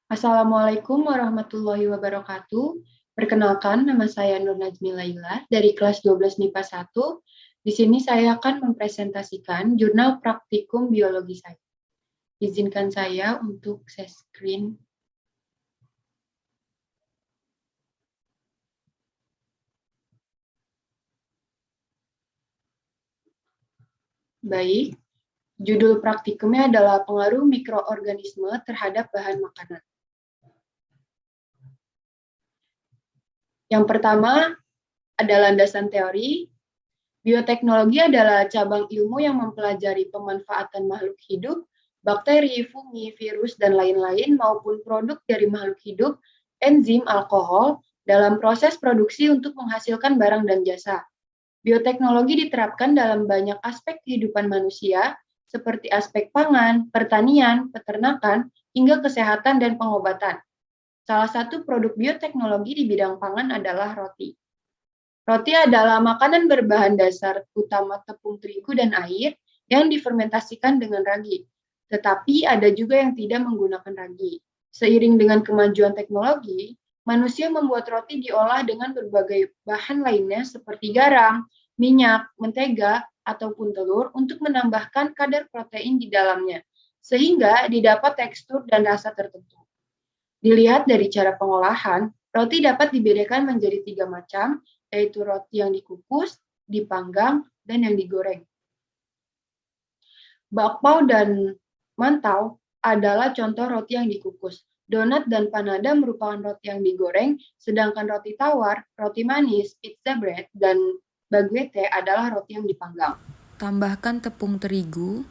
Assalamualaikum warahmatullahi wabarakatuh. Perkenalkan, nama saya Nur Najmi Laila dari kelas 12 MIPA 1. Di sini saya akan mempresentasikan jurnal praktikum biologi saya. Izinkan saya untuk share screen. Baik, judul praktikumnya adalah pengaruh mikroorganisme terhadap bahan makanan. Yang pertama ada landasan teori. Bioteknologi adalah cabang ilmu yang mempelajari pemanfaatan makhluk hidup, bakteri, fungi, virus, dan lain-lain maupun produk dari makhluk hidup, enzim, alkohol, dalam proses produksi untuk menghasilkan barang dan jasa. Bioteknologi diterapkan dalam banyak aspek kehidupan manusia, seperti aspek pangan, pertanian, peternakan, hingga kesehatan dan pengobatan. Salah satu produk bioteknologi di bidang pangan adalah roti. Roti adalah makanan berbahan dasar utama tepung terigu dan air yang difermentasikan dengan ragi. Tetapi ada juga yang tidak menggunakan ragi. Seiring dengan kemajuan teknologi, manusia membuat roti diolah dengan berbagai bahan lainnya seperti garam, minyak, mentega, ataupun telur untuk menambahkan kadar protein di dalamnya, sehingga didapat tekstur dan rasa tertentu. Dilihat dari cara pengolahan, roti dapat dibedakan menjadi 3 macam, yaitu roti yang dikukus, dipanggang, dan yang digoreng. Bakpao dan mantau adalah contoh roti yang dikukus. Donat dan panada merupakan roti yang digoreng, sedangkan roti tawar, roti manis, pizza bread, dan baguette adalah roti yang dipanggang. Tambahkan tepung terigu.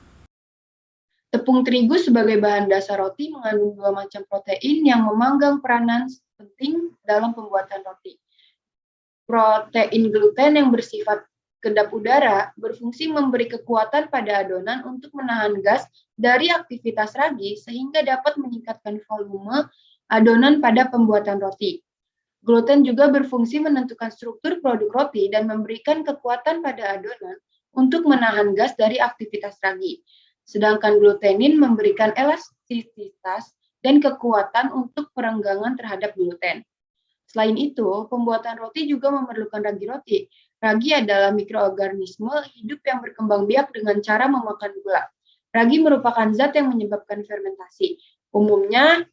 Tepung terigu sebagai bahan dasar roti mengandung 2 macam protein yang memegang peranan penting dalam pembuatan roti. Protein gluten yang bersifat kedap udara berfungsi memberi kekuatan pada adonan untuk menahan gas dari aktivitas ragi sehingga dapat meningkatkan volume adonan pada pembuatan roti. Gluten juga berfungsi menentukan struktur produk roti dan memberikan kekuatan pada adonan untuk menahan gas dari aktivitas ragi. Sedangkan glutenin memberikan elastisitas dan kekuatan untuk perenggangan terhadap gluten. Selain itu, pembuatan roti juga memerlukan ragi roti. Ragi adalah mikroorganisme hidup yang berkembang biak dengan cara memakan gula. Ragi merupakan zat yang menyebabkan fermentasi. Umumnya,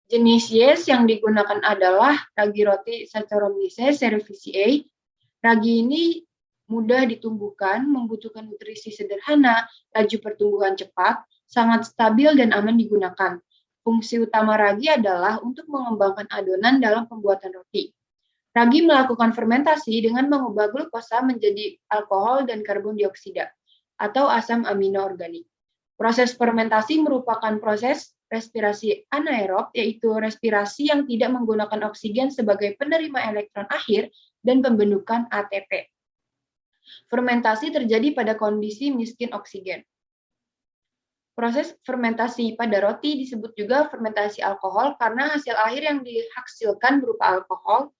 jenis yeast yang digunakan adalah ragi roti Saccharomyces cerevisiae. Ragi ini mudah ditumbuhkan, membutuhkan nutrisi sederhana, laju pertumbuhan cepat, sangat stabil dan aman digunakan. Fungsi utama ragi adalah untuk mengembangkan adonan dalam pembuatan roti. Ragi melakukan fermentasi dengan mengubah glukosa menjadi alkohol dan karbon dioksida atau asam amino organik. Proses fermentasi merupakan proses respirasi anaerob, yaitu respirasi yang tidak menggunakan oksigen sebagai penerima elektron akhir dan pembentukan ATP. Fermentasi terjadi pada kondisi miskin oksigen. Proses fermentasi pada roti disebut juga fermentasi alkohol karena hasil akhir yang dihasilkan berupa alkohol.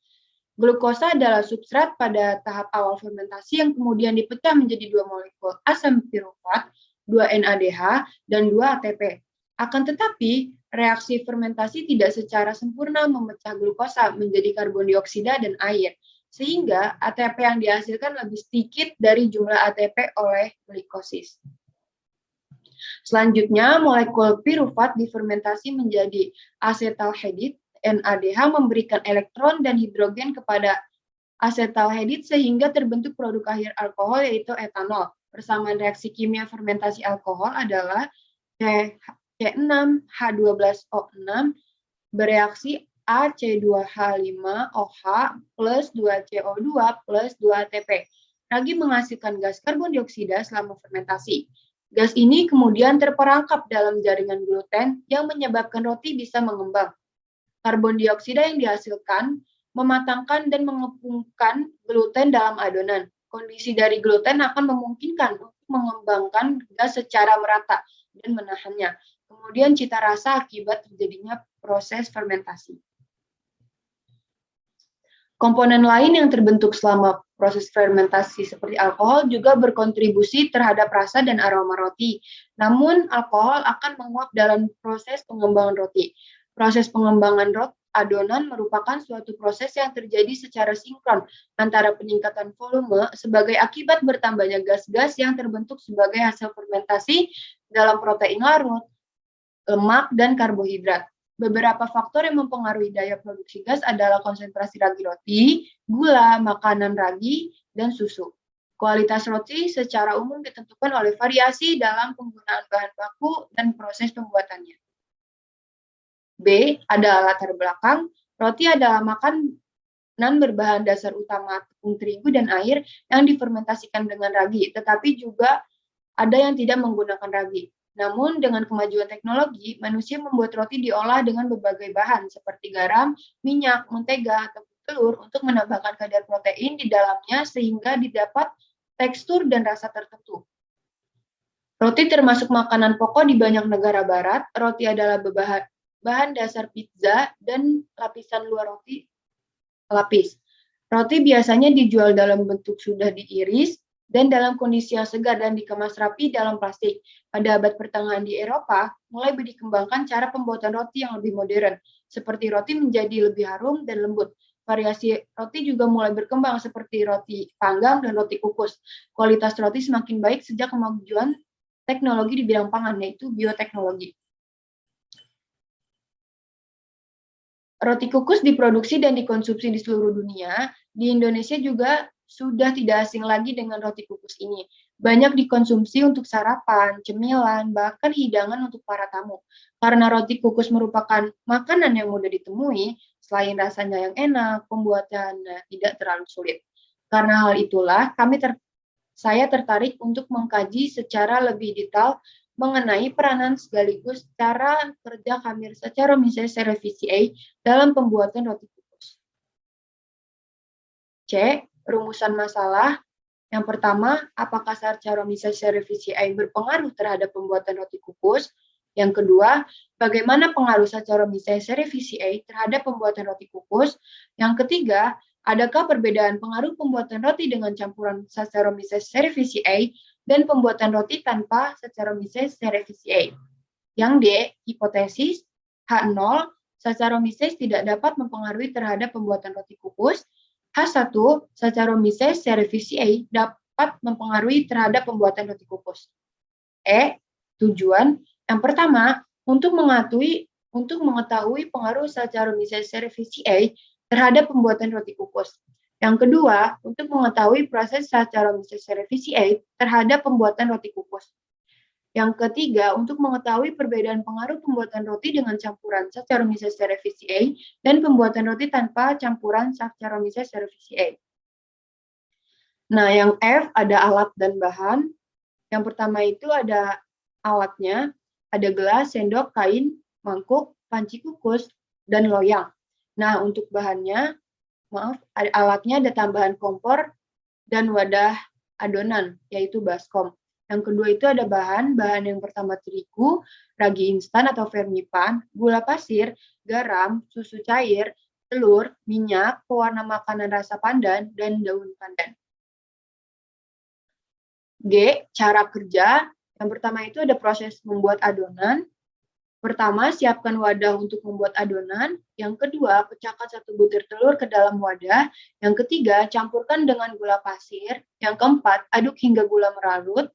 Glukosa adalah substrat pada tahap awal fermentasi yang kemudian dipecah menjadi 2 molekul asam pirufat, 2 NADH, dan 2 ATP. Akan tetapi, reaksi fermentasi tidak secara sempurna memecah glukosa menjadi karbon dioksida dan air, sehingga ATP yang dihasilkan lebih sedikit dari jumlah ATP oleh glikosis. Selanjutnya, molekul pirufat difermentasi menjadi asetaldehyde. NADH memberikan elektron dan hidrogen kepada asetaldehyde sehingga terbentuk produk akhir alkohol yaitu etanol. Persamaan reaksi kimia fermentasi alkohol adalah C6H12O6 bereaksi AC2H5OH plus 2CO2 plus 2 ATP. Ragi menghasilkan gas karbon dioksida selama fermentasi. Gas ini kemudian terperangkap dalam jaringan gluten yang menyebabkan roti bisa mengembang. Karbon dioksida yang dihasilkan mematangkan dan mengepungkan gluten dalam adonan. Kondisi dari gluten akan memungkinkan untuk mengembangkan gas secara merata dan menahannya. Kemudian cita rasa akibat terjadinya proses fermentasi. Komponen lain yang terbentuk selama proses fermentasi seperti alkohol juga berkontribusi terhadap rasa dan aroma roti. Namun, alkohol akan menguap dalam proses pengembangan roti. Proses pengembangan adonan merupakan suatu proses yang terjadi secara sinkron antara peningkatan volume sebagai akibat bertambahnya gas-gas yang terbentuk sebagai hasil fermentasi dalam protein larut, lemak, dan karbohidrat. Beberapa faktor yang mempengaruhi daya produksi gas adalah konsentrasi ragi roti, gula, makanan ragi, dan susu. Kualitas roti secara umum ditentukan oleh variasi dalam penggunaan bahan baku dan proses pembuatannya. B. Adalah latar belakang. Roti adalah makanan berbahan dasar utama tepung terigu dan air yang difermentasikan dengan ragi, tetapi juga ada yang tidak menggunakan ragi. Namun, dengan kemajuan teknologi, manusia membuat roti diolah dengan berbagai bahan, seperti garam, minyak, mentega, tepung telur, untuk menambahkan kadar protein di dalamnya sehingga didapat tekstur dan rasa tertentu. Roti termasuk makanan pokok di banyak negara barat. Roti adalah bahan dasar pizza dan lapisan luar roti lapis. Roti biasanya dijual dalam bentuk sudah diiris dan dalam kondisi yang segar dan dikemas rapi dalam plastik. Pada abad pertengahan di Eropa, mulai dikembangkan cara pembuatan roti yang lebih modern, seperti roti menjadi lebih harum dan lembut. Variasi roti juga mulai berkembang seperti roti panggang dan roti kukus. Kualitas roti semakin baik sejak kemajuan teknologi di bidang pangan, yaitu bioteknologi. Roti kukus diproduksi dan dikonsumsi di seluruh dunia. Di Indonesia juga sudah tidak asing lagi dengan roti kukus ini. Banyak dikonsumsi untuk sarapan, cemilan, bahkan hidangan untuk para tamu. Karena roti kukus merupakan makanan yang mudah ditemui, selain rasanya yang enak, pembuatannya tidak terlalu sulit. Karena hal itulah, saya tertarik untuk mengkaji secara lebih detail mengenai peranan sekaligus cara kerja khamir Saccharomyces cerevisiae dalam pembuatan roti kukus. C. Rumusan masalah. Yang pertama, apakah Saccharomyces cerevisiae berpengaruh terhadap pembuatan roti kukus? Yang kedua, bagaimana pengaruh Saccharomyces cerevisiae terhadap pembuatan roti kukus? Yang ketiga, adakah perbedaan pengaruh pembuatan roti dengan campuran Saccharomyces cerevisiae dan pembuatan roti tanpa Saccharomyces cerevisiae? Yang D, hipotesis H0, Saccharomyces tidak dapat mempengaruhi terhadap pembuatan roti kukus. H1, Saccharomyces cerevisiae dapat mempengaruhi terhadap pembuatan roti kukus. E, tujuan. Yang pertama, untuk mengetahui pengaruh Saccharomyces cerevisiae terhadap pembuatan roti kukus. Yang kedua, untuk mengetahui proses Saccharomyces cerevisiae terhadap pembuatan roti kukus. Yang ketiga, untuk mengetahui perbedaan pengaruh pembuatan roti dengan campuran Saccharomyces cerevisiae dan pembuatan roti tanpa campuran Saccharomyces cerevisiae. Nah, yang F ada alat dan bahan. Yang pertama itu ada alatnya, ada gelas, sendok, kain, mangkuk, panci kukus, dan loyang. Nah, untuk bahannya, alatnya ada tambahan kompor dan wadah adonan, yaitu baskom. Yang kedua itu ada bahan yang pertama terigu, ragi instan atau vermipan, gula pasir, garam, susu cair, telur, minyak, pewarna makanan rasa pandan, dan daun pandan. G. Cara kerja. Yang pertama itu ada proses membuat adonan. Pertama, siapkan wadah untuk membuat adonan. Yang kedua, pecahkan 1 butir telur ke dalam wadah. Yang ketiga, campurkan dengan gula pasir. Yang keempat, aduk hingga gula merarut.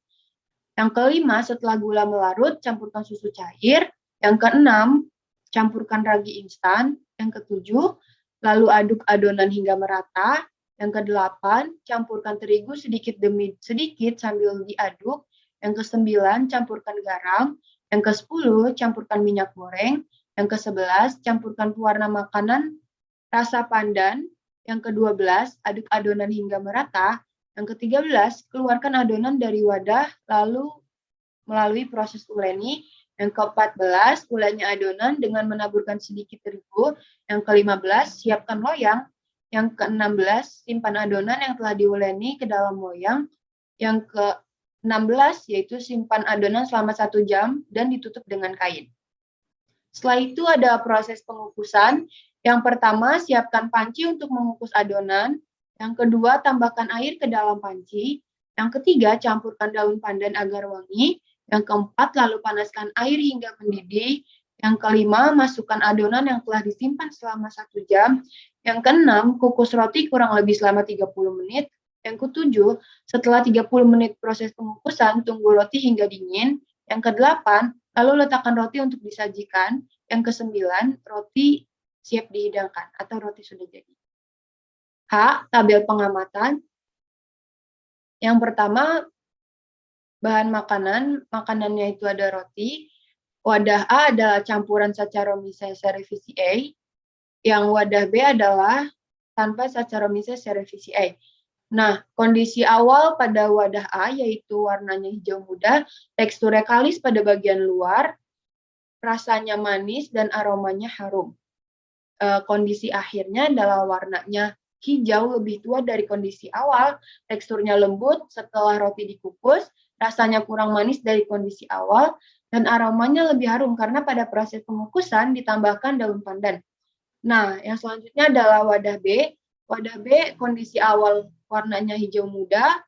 Yang kelima, setelah gula melarut, campurkan susu cair. Yang keenam, campurkan ragi instan. Yang ketujuh, lalu aduk adonan hingga merata. Yang kedelapan, campurkan terigu sedikit demi sedikit sambil diaduk. Yang kesembilan, campurkan garam. Yang ke-10, campurkan minyak goreng. Yang ke-11, campurkan pewarna makanan rasa pandan. Yang ke-12, aduk adonan hingga merata. Yang ke-13, keluarkan adonan dari wadah lalu melalui proses uleni. Yang ke-14, uleni adonan dengan menaburkan sedikit terigu. Yang ke-15, siapkan loyang. Yang ke-16, simpan adonan yang telah diuleni ke dalam loyang. Yang ke-16, yaitu simpan adonan selama 1 jam dan ditutup dengan kain. Setelah itu ada proses pengukusan. Yang pertama, siapkan panci untuk mengukus adonan. Yang kedua, tambahkan air ke dalam panci. Yang ketiga, campurkan daun pandan agar wangi. Yang keempat, lalu panaskan air hingga mendidih. Yang kelima, masukkan adonan yang telah disimpan selama 1 jam. Yang keenam, kukus roti kurang lebih selama 30 menit. Yang ketujuh, setelah 30 menit proses pengukusan, tunggu roti hingga dingin. Yang kedelapan, lalu letakkan roti untuk disajikan. Yang kesembilan, roti siap dihidangkan atau roti sudah jadi. H. Tabel pengamatan. Yang pertama, bahan makanan. Makanannya itu ada roti. Wadah A adalah campuran Saccharomyces cerevisiae. Yang wadah B adalah tanpa Saccharomyces cerevisiae. Nah, kondisi awal pada wadah A yaitu warnanya hijau muda, teksturnya kalis pada bagian luar, rasanya manis dan aromanya harum. Kondisi akhirnya adalah warnanya hijau lebih tua dari kondisi awal, teksturnya lembut setelah roti dikukus, rasanya kurang manis dari kondisi awal, dan aromanya lebih harum karena pada proses pengukusan ditambahkan daun pandan. Nah, yang selanjutnya adalah wadah B. Wadah B kondisi awal warnanya hijau muda,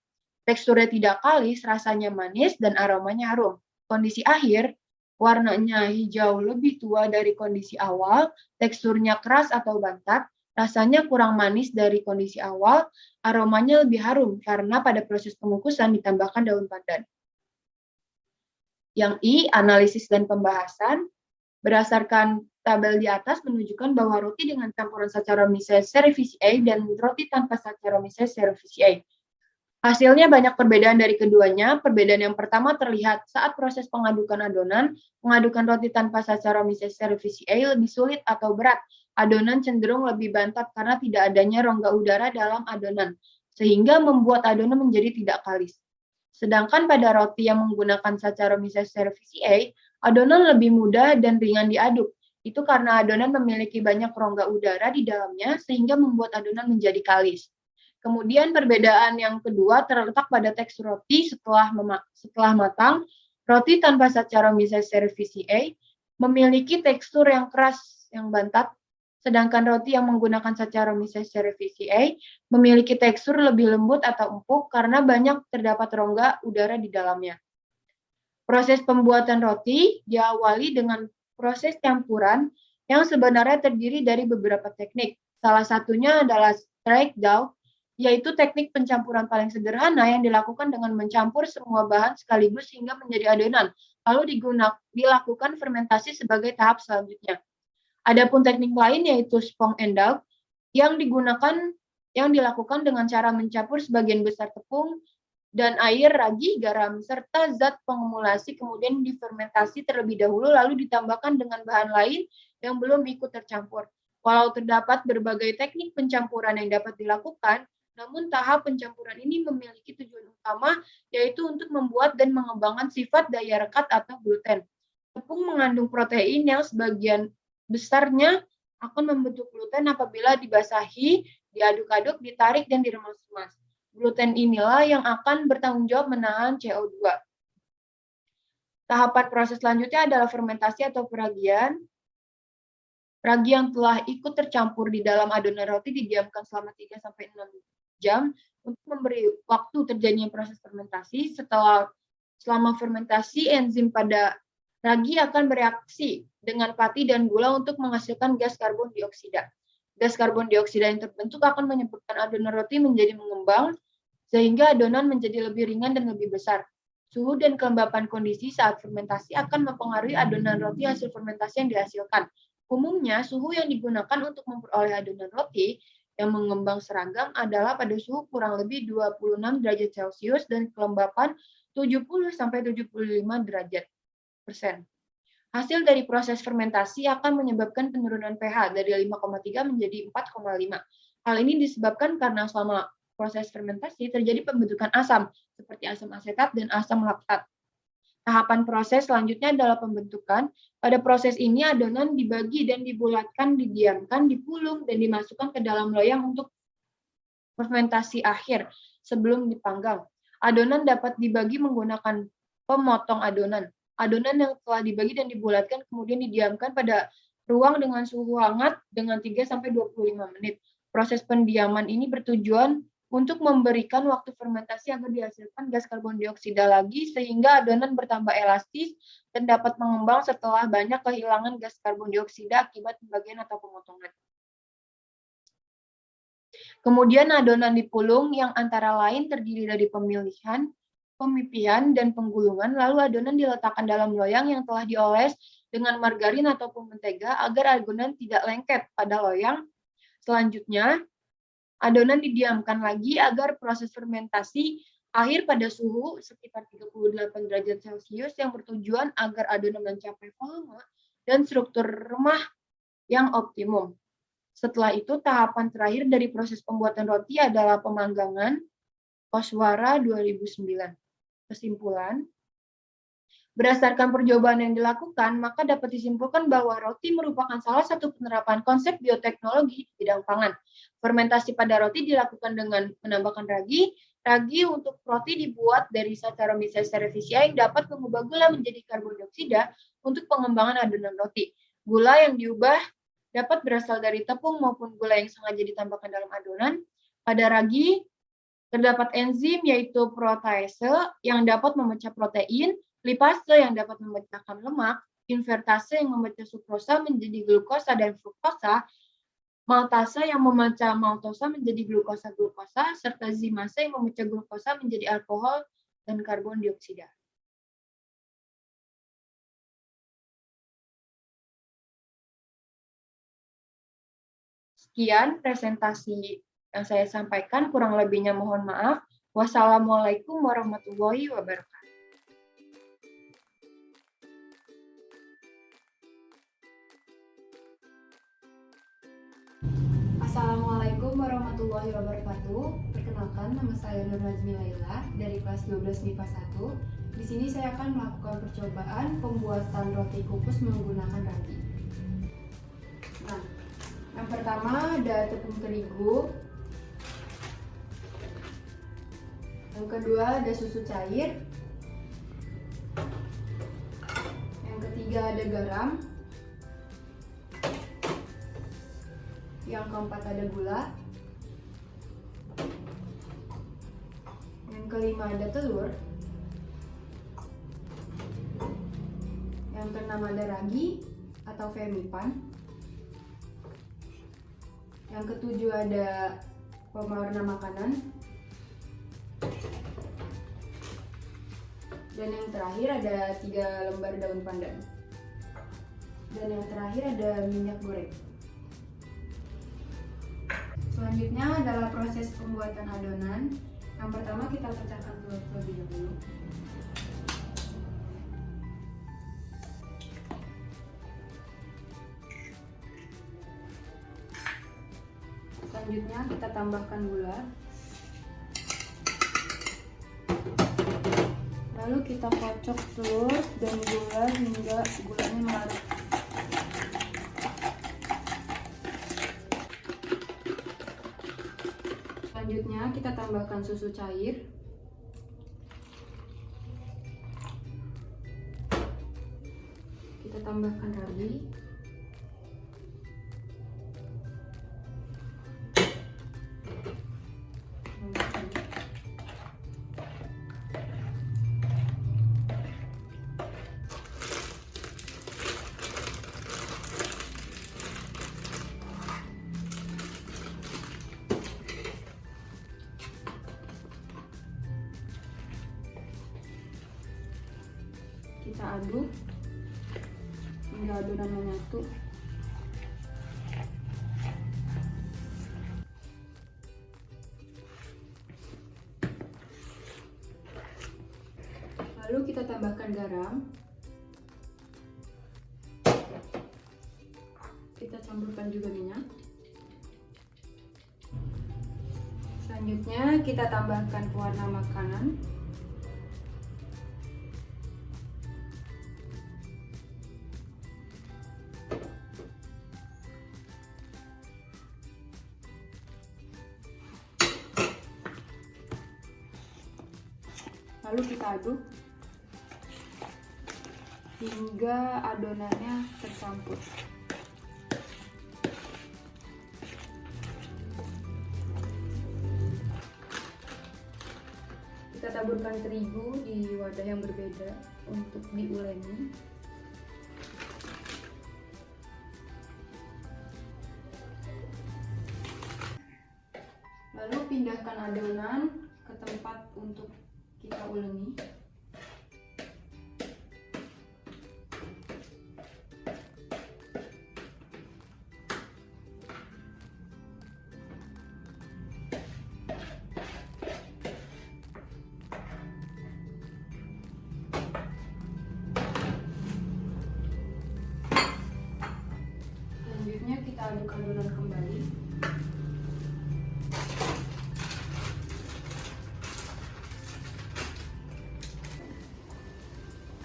teksturnya tidak kalis, rasanya manis, dan aromanya harum. Kondisi akhir, warnanya hijau lebih tua dari kondisi awal, teksturnya keras atau bantat, rasanya kurang manis dari kondisi awal, aromanya lebih harum karena pada proses pengukusan ditambahkan daun pandan. Yang I, analisis dan pembahasan. Berdasarkan tabel di atas menunjukkan bahwa roti dengan campuran Saccharomyces cerevisiae dan roti tanpa Saccharomyces cerevisiae. Hasilnya banyak perbedaan dari keduanya. Perbedaan yang pertama terlihat saat proses pengadukan adonan. Mengadukan roti tanpa Saccharomyces cerevisiae lebih sulit atau berat. Adonan cenderung lebih bantat karena tidak adanya rongga udara dalam adonan, sehingga membuat adonan menjadi tidak kalis. Sedangkan pada roti yang menggunakan Saccharomyces cerevisiae, adonan lebih mudah dan ringan diaduk. Itu karena adonan memiliki banyak rongga udara di dalamnya sehingga membuat adonan menjadi kalis. Kemudian perbedaan yang kedua terletak pada tekstur roti setelah matang. Roti tanpa Saccharomyces cerevisiae memiliki tekstur yang keras, yang bantat, sedangkan roti yang menggunakan Saccharomyces cerevisiae memiliki tekstur lebih lembut atau empuk karena banyak terdapat rongga udara di dalamnya. Proses pembuatan roti diawali dengan proses campuran yang sebenarnya terdiri dari beberapa teknik. Salah satunya adalah strike dough, yaitu teknik pencampuran paling sederhana yang dilakukan dengan mencampur semua bahan sekaligus hingga menjadi adonan, lalu dilakukan fermentasi sebagai tahap selanjutnya. Adapun teknik lain yaitu spong and dough yang dilakukan dengan cara mencampur sebagian besar tepung dan air, ragi, garam, serta zat pengemulasi kemudian difermentasi terlebih dahulu lalu ditambahkan dengan bahan lain yang belum ikut tercampur. Walau terdapat berbagai teknik pencampuran yang dapat dilakukan, namun tahap pencampuran ini memiliki tujuan utama yaitu untuk membuat dan mengembangkan sifat daya rekat atau gluten. Tepung mengandung protein yang sebagian besarnya akan membentuk gluten apabila dibasahi, diaduk-aduk, ditarik, dan diremas-remas. Gluten inilah yang akan bertanggung jawab menahan CO2. Tahapan proses selanjutnya adalah fermentasi atau peragian. Ragi yang telah ikut tercampur di dalam adonan roti didiamkan selama 3-6 jam untuk memberi waktu terjadinya proses fermentasi. Selama fermentasi, enzim pada ragi akan bereaksi dengan pati dan gula untuk menghasilkan gas karbon dioksida. Gas karbon dioksida yang terbentuk akan menyebabkan adonan roti menjadi mengembang, sehingga adonan menjadi lebih ringan dan lebih besar. Suhu dan kelembapan kondisi saat fermentasi akan mempengaruhi adonan roti hasil fermentasi yang dihasilkan. Umumnya, suhu yang digunakan untuk memperoleh adonan roti yang mengembang seragam adalah pada suhu kurang lebih 26 derajat Celcius dan kelembapan 70-75 derajat persen. Hasil dari proses fermentasi akan menyebabkan penurunan pH dari 5,3 menjadi 4,5. Hal ini disebabkan karena selama proses fermentasi terjadi pembentukan asam, seperti asam asetat dan asam laktat. Tahapan proses selanjutnya adalah pembentukan. Pada proses ini adonan dibagi dan dibulatkan, didiamkan, dipulung, dan dimasukkan ke dalam loyang untuk fermentasi akhir sebelum dipanggang. Adonan dapat dibagi menggunakan pemotong adonan. Adonan yang telah dibagi dan dibulatkan kemudian didiamkan pada ruang dengan suhu hangat dengan 3-25 menit. Proses pendiaman ini bertujuan untuk memberikan waktu fermentasi agar dihasilkan gas karbon dioksida lagi sehingga adonan bertambah elastis dan dapat mengembang setelah banyak kehilangan gas karbon dioksida akibat pembagian atau pemotongan. Kemudian adonan dipulung yang antara lain terdiri dari pemilihan, pemipihan, dan penggulungan, lalu adonan diletakkan dalam loyang yang telah dioles dengan margarin ataupun mentega agar adonan tidak lengket pada loyang. Selanjutnya, adonan didiamkan lagi agar proses fermentasi akhir pada suhu sekitar 38 derajat Celcius yang bertujuan agar adonan mencapai volume dan struktur remah yang optimum. Setelah itu, tahapan terakhir dari proses pembuatan roti adalah pemanggangan Koswara 2009. Kesimpulan, berdasarkan percobaan yang dilakukan, maka dapat disimpulkan bahwa roti merupakan salah satu penerapan konsep bioteknologi di bidang pangan. Fermentasi pada roti dilakukan dengan menambahkan ragi. Ragi untuk roti dibuat dari Saccharomyces cerevisiae yang dapat mengubah gula menjadi karbon dioksida untuk pengembangan adonan roti. Gula yang diubah dapat berasal dari tepung maupun gula yang sengaja ditambahkan dalam adonan. Pada ragi, terdapat enzim yaitu protease yang dapat memecah protein, lipase yang dapat memecahkan lemak, invertase yang memecah sukrosa menjadi glukosa dan fruktosa, maltase yang memecah maltosa menjadi glukosa, serta zimase yang memecah glukosa menjadi alkohol dan karbon dioksida. Sekian presentasi yang saya sampaikan, kurang lebihnya mohon maaf. Wassalamualaikum warahmatullahi wabarakatuh. Assalamualaikum warahmatullahi wabarakatuh. Perkenalkan, nama saya Nur Nazmi Laila dari kelas 12 MIPA 1. Di sini saya akan melakukan percobaan pembuatan roti kukus menggunakan ragi. Nah, yang pertama ada tepung terigu. Yang kedua ada susu cair. Yang ketiga ada garam. Yang keempat ada gula. Yang kelima ada telur. Yang keenam ada ragi atau vermipan. Yang ketujuh ada pewarna makanan. Dan yang terakhir ada 3 lembar daun pandan. Dan yang terakhir ada minyak goreng. Selanjutnya adalah proses pembuatan adonan. Yang pertama kita pecahkan telur terlebih dahulu. Selanjutnya kita tambahkan gula. Lalu kita kocok telur dan gula hingga gulanya melarut. Selanjutnya kita tambahkan susu cair. Kita tambahkan ragi. Kita aduk hingga adonan menyatu. Lalu kita tambahkan garam. Kita campurkan juga minyak. Selanjutnya kita tambahkan pewarna makanan. Lalu kita aduk hingga adonannya tercampur. taburkan terigu di wadah yang berbeda untuk diuleni. Lalu pindahkan adonan ke tempat untuk kita uleni. Selanjutnya kita aduk adonan kembali.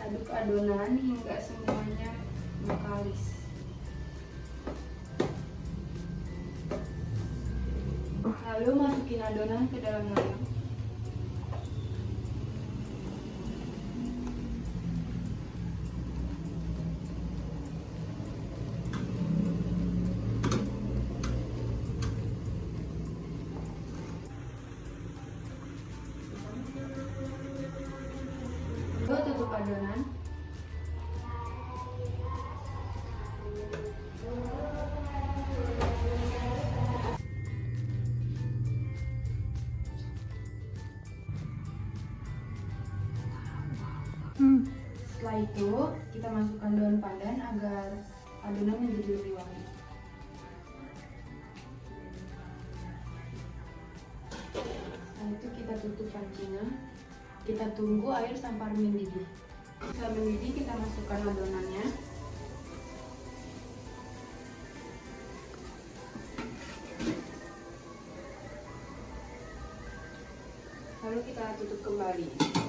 Aduk adonan hingga semuanya mengkalis. Lalu masukin adonan ke dalam loyang. Lalu tutup adonan. Setelah itu kita masukkan daun pandan agar adonan menjadi lebih wangi. Setelah itu kita tutup pancinya. Kita tunggu air sampai mendidih. Setelah mendidih kita masukkan adonannya. Lalu kita tutup kembali.